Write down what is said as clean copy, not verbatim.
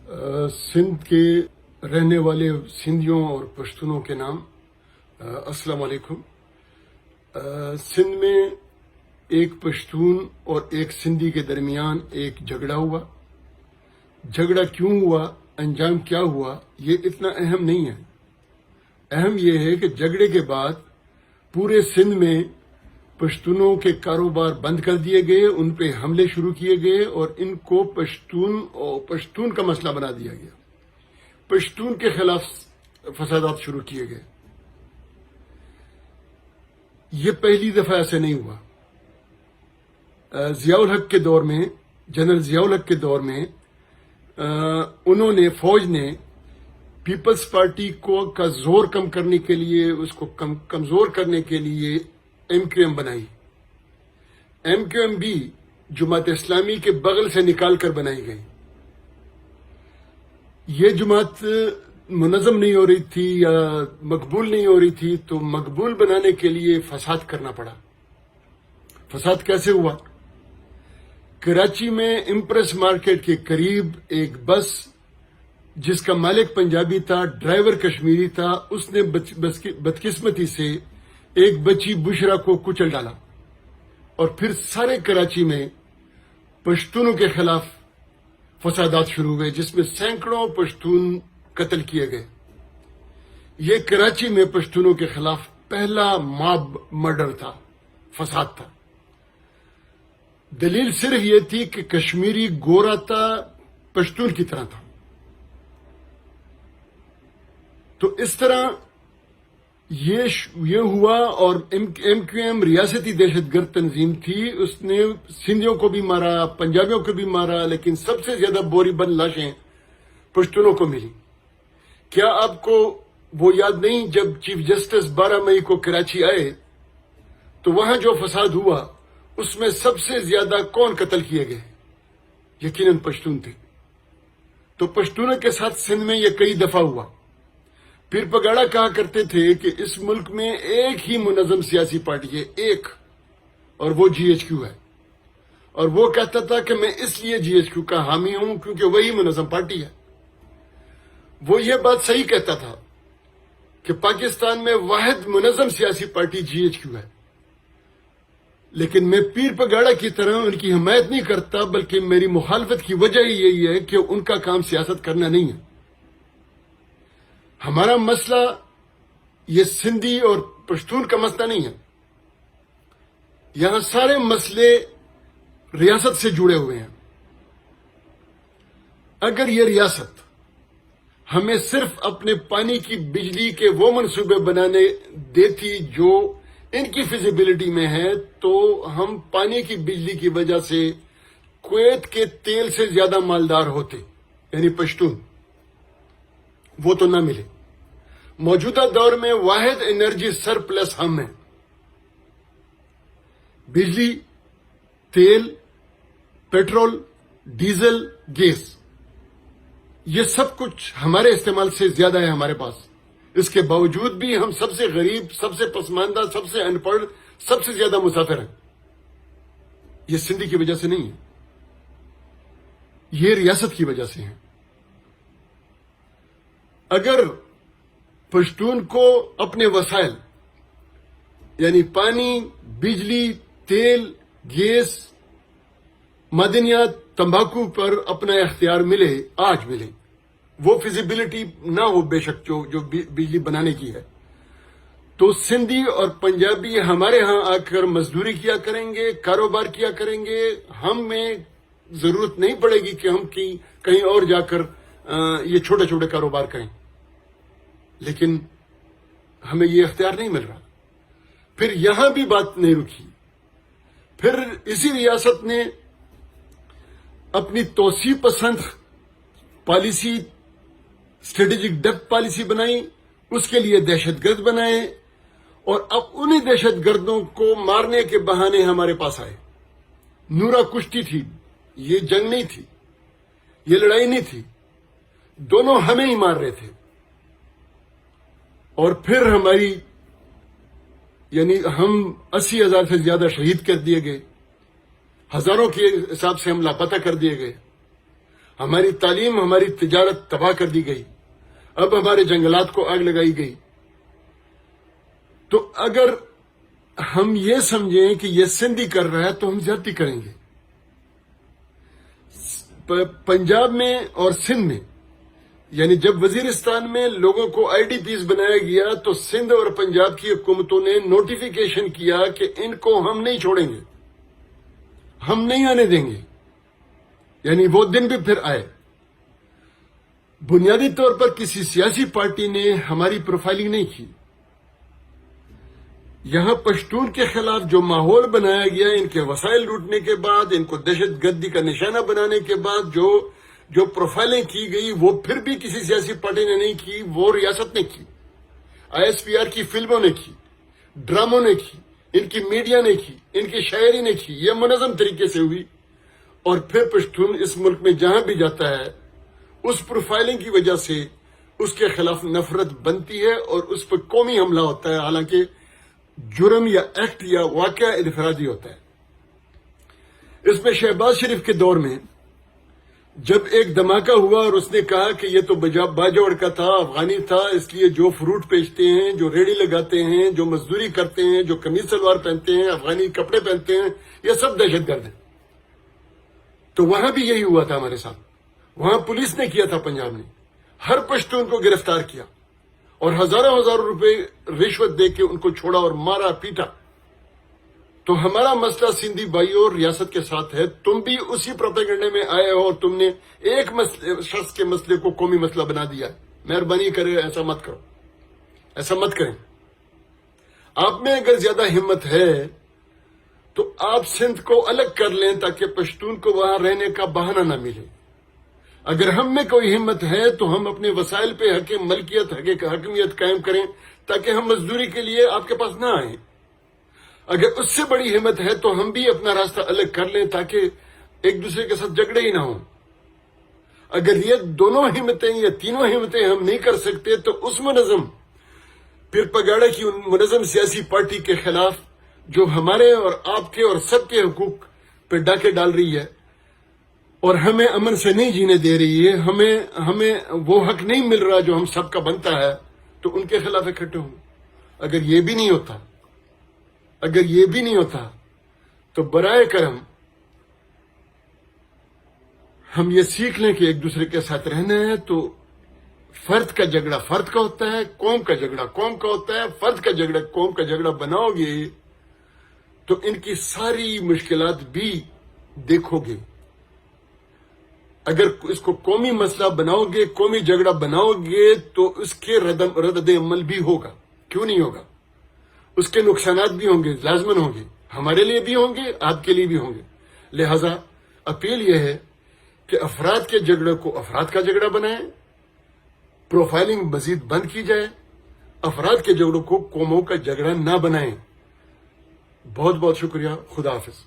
سندھ کے رہنے والے سندھیوں اور پشتونوں کے نام السلام علیکم۔ سندھ میں ایک پشتون اور ایک سندھی کے درمیان ایک جھگڑا ہوا۔ جھگڑا کیوں ہوا، انجام کیا ہوا، یہ اتنا اہم نہیں ہے۔ اہم یہ ہے کہ جھگڑے کے بعد پورے سندھ میں پشتونوں کے کاروبار بند کر دیے گئے، ان پہ حملے شروع کیے گئے اور ان کو پشتون کا مسئلہ بنا دیا گیا۔ پشتون کے خلاف فسادات شروع کیے گئے۔ یہ پہلی دفعہ ایسے نہیں ہوا۔ ضیاء الحق کے دور میں، جنرل ضیاء الحق کے دور میں انہوں نے، فوج نے پیپلز پارٹی کا زور کم کرنے کے لیے، اس کو کمزور کرنے کے لیے ایم کیو ایم بنائی۔ ایم کیو ایم بھی جماعت اسلامی کے بغل سے نکال کر بنائی گئی۔ یہ جماعت منظم نہیں ہو رہی تھی یا مقبول نہیں ہو رہی تھی، تو مقبول بنانے کے لیے فساد کرنا پڑا۔ فساد کیسے ہوا؟ کراچی میں امپریس مارکیٹ کے قریب ایک بس جس کا مالک پنجابی تھا، ڈرائیور کشمیری تھا، اس نے بدقسمتی سے ایک بچی بشرا کو کچل ڈالا اور پھر سارے کراچی میں پشتونوں کے خلاف فسادات شروع ہوئے، جس میں سینکڑوں پشتون قتل کیے گئے۔ یہ کراچی میں پشتونوں کے خلاف پہلا ماب مرڈر تھا، فساد تھا۔ دلیل صرف یہ تھی کہ کشمیری گورا تھا، پشتون کی طرح تھا۔ تو اس طرح یہ ہوا، اور ایم کیو ایم ریاستی دہشت گرد تنظیم تھی۔ اس نے سندھیوں کو بھی مارا، پنجابیوں کو بھی مارا، لیکن سب سے زیادہ بوری بند لاشیں پشتونوں کو ملی۔ کیا آپ کو وہ یاد نہیں، جب چیف جسٹس 12 مئی کو کراچی آئے تو وہاں جو فساد ہوا اس میں سب سے زیادہ کون قتل کیے گئے؟ یقیناً پشتون تھے۔ تو پشتونوں کے ساتھ سندھ میں یہ کئی دفعہ ہوا۔ پیر پگاڑا کہا کرتے تھے کہ اس ملک میں ایک ہی منظم سیاسی پارٹی ہے، ایک، اور وہ جی ایچ کیو ہے۔ اور وہ کہتا تھا کہ میں اس لیے جی ایچ کیو کا حامی ہوں کیونکہ وہی منظم پارٹی ہے۔ وہ یہ بات صحیح کہتا تھا کہ پاکستان میں واحد منظم سیاسی پارٹی جی ایچ کیو ہے، لیکن میں پیر پگاڑا کی طرح ان کی حمایت نہیں کرتا، بلکہ میری مخالفت کی وجہ ہی یہی ہے کہ ان کا کام سیاست کرنا نہیں ہے۔ ہمارا مسئلہ یہ سندھی اور پشتون کا مسئلہ نہیں ہے۔ یہاں سارے مسئلے ریاست سے جڑے ہوئے ہیں۔ اگر یہ ریاست ہمیں صرف اپنے پانی کی بجلی کے وہ منصوبے بنانے دیتی جو ان کی فیزیبلٹی میں ہے، تو ہم پانی کی بجلی کی وجہ سے کویت کے تیل سے زیادہ مالدار ہوتے، یعنی پشتون۔ وہ تو نہ ملے۔ موجودہ دور میں واحد انرجی سرپلس ہم ہیں۔ بجلی، تیل، پیٹرول، ڈیزل، گیس، یہ سب کچھ ہمارے استعمال سے زیادہ ہے ہمارے پاس۔ اس کے باوجود بھی ہم سب سے غریب، سب سے پسماندہ، سب سے ان پڑھ، سب سے زیادہ مسافر ہیں۔ یہ سندھی کی وجہ سے نہیں ہے، یہ ریاست کی وجہ سے ہے۔ اگر پشتون کو اپنے وسائل یعنی پانی، بجلی، تیل، گیس، معدنیات، تمباکو پر اپنا اختیار ملے، آج ملے، وہ فیزیبلٹی نہ ہو بے شک جو بجلی بنانے کی ہے، تو سندھی اور پنجابی ہمارے ہاں آ کر مزدوری کیا کریں گے، کاروبار کیا کریں گے۔ ہمیں ضرورت نہیں پڑے گی کہ ہم کہیں اور جا کر یہ چھوٹے چھوٹے کاروبار کریں، لیکن ہمیں یہ اختیار نہیں مل رہا۔ پھر یہاں بھی بات نہیں رکی۔ پھر اسی ریاست نے اپنی توسیع پسند پالیسی، اسٹریٹجک ڈیپتھ پالیسی بنائی، اس کے لیے دہشت گرد بنائے، اور اب انہی دہشت گردوں کو مارنے کے بہانے ہمارے پاس آئے۔ نورا کشتی تھی، یہ جنگ نہیں تھی، یہ لڑائی نہیں تھی، دونوں ہمیں ہی مار رہے تھے۔ اور پھر ہماری یعنی ہم 80,000 سے زیادہ شہید کر دیے گئے، ہزاروں کے حساب سے ہم لاپتہ کر دیے گئے۔ ہماری تعلیم، ہماری تجارت تباہ کر دی گئی، اب ہمارے جنگلات کو آگ لگائی گئی. تو اگر ہم یہ سمجھیں کہ یہ سندھی کر رہا ہے تو ہم زیادتی کریں گے. پنجاب میں اور سندھ میں، یعنی جب وزیرستان میں لوگوں کو آئی ڈی پیز بنایا گیا تو سندھ اور پنجاب کی حکومتوں نے نوٹیفیکیشن کیا کہ ان کو ہم نہیں چھوڑیں گے، ہم نہیں آنے دیں گے. یعنی وہ دن بھی پھر آئے. بنیادی طور پر کسی سیاسی پارٹی نے ہماری پروفائلنگ نہیں کی. یہاں پشتون کے خلاف جو ماحول بنایا گیا، ان کے وسائل لوٹنے کے بعد، ان کو دہشت گردی کا نشانہ بنانے کے بعد جو پروفائلنگ کی گئی، وہ پھر بھی کسی سیاسی پارٹی نے نہیں کی، وہ ریاست نے کی. آئی ایس پی آر کی فلموں نے کی، ڈراموں نے کی، ان کی میڈیا نے کی، ان کی شاعری نے کی. یہ منظم طریقے سے ہوئی. اور پھر پشتون اس ملک میں جہاں بھی جاتا ہے، اس پروفائلنگ کی وجہ سے اس کے خلاف نفرت بنتی ہے اور اس پر قومی حملہ ہوتا ہے، حالانکہ جرم یا ایکٹ یا واقعہ انفرادی ہوتا ہے. اس میں شہباز شریف کے دور میں جب ایک دھماکہ ہوا اور اس نے کہا کہ یہ تو باجوڑ کا تھا، افغانی تھا، اس لیے جو فروٹ بیچتے ہیں، جو ریڑھی لگاتے ہیں، جو مزدوری کرتے ہیں، جو قمیض شلوار پہنتے ہیں، افغانی کپڑے پہنتے ہیں، یہ سب دہشت گرد ہیں. تو وہاں بھی یہی ہوا تھا ہمارے ساتھ. وہاں پولیس نے کیا تھا، پنجاب نے ہر پشتون کو گرفتار کیا اور ہزاروں روپے رشوت دے کے ان کو چھوڑا اور مارا پیٹا. تو ہمارا مسئلہ سندھی بھائیوں اور ریاست کے ساتھ ہے. تم بھی اسی پروپیگنڈے میں آئے ہو اور تم نے ایک شخص کے مسئلے کو قومی مسئلہ بنا دیا. مہربانی کرے ایسا مت کرو، ایسا مت کریں. آپ میں اگر زیادہ ہمت ہے تو آپ سندھ کو الگ کر لیں تاکہ پشتون کو وہاں رہنے کا بہانہ نہ ملے. اگر ہم میں کوئی ہمت ہے تو ہم اپنے وسائل پہ حق ملکیت، حق حاکمیت قائم کریں تاکہ ہم مزدوری کے لیے آپ کے پاس نہ آئیں. اگر اس سے بڑی ہمت ہے تو ہم بھی اپنا راستہ الگ کر لیں تاکہ ایک دوسرے کے ساتھ جھگڑے ہی نہ ہوں. اگر یہ دونوں ہمتیں یا تینوں ہمتیں ہم نہیں کر سکتے تو اس منظم پھر پگاڑا کی ان منظم سیاسی پارٹی کے خلاف جو ہمارے اور آپ کے اور سب کے حقوق پہ ڈاکے ڈال رہی ہے اور ہمیں امن سے نہیں جینے دے رہی ہے، ہمیں وہ حق نہیں مل رہا جو ہم سب کا بنتا ہے، تو ان کے خلاف اکٹھے ہوں. اگر یہ بھی نہیں ہوتا تو برائے کرم ہم یہ سیکھ لیں کہ ایک دوسرے کے ساتھ رہنا ہے. تو فرد کا جھگڑا فرد کا ہوتا ہے، قوم کا جھگڑا قوم کا ہوتا ہے. فرد کا جھگڑا قوم کا جھگڑا بناؤ گے تو ان کی ساری مشکلات بھی دیکھو گے. اگر اس کو قومی مسئلہ بناؤ گے، قومی جھگڑا بناؤ گے تو اس کے رد عمل بھی ہوگا. کیوں نہیں ہوگا؟ اس کے نقصانات بھی ہوں گے، لازماً ہوں گے. ہمارے لیے بھی ہوں گے، آپ کے لیے بھی ہوں گے. لہذا اپیل یہ ہے کہ افراد کے جھگڑے کو افراد کا جھگڑا بنائیں، پروفائلنگ مزید بند کی جائے، افراد کے جھگڑوں کو قوموں کا جھگڑا نہ بنائیں. بہت بہت شکریہ. خدا حافظ.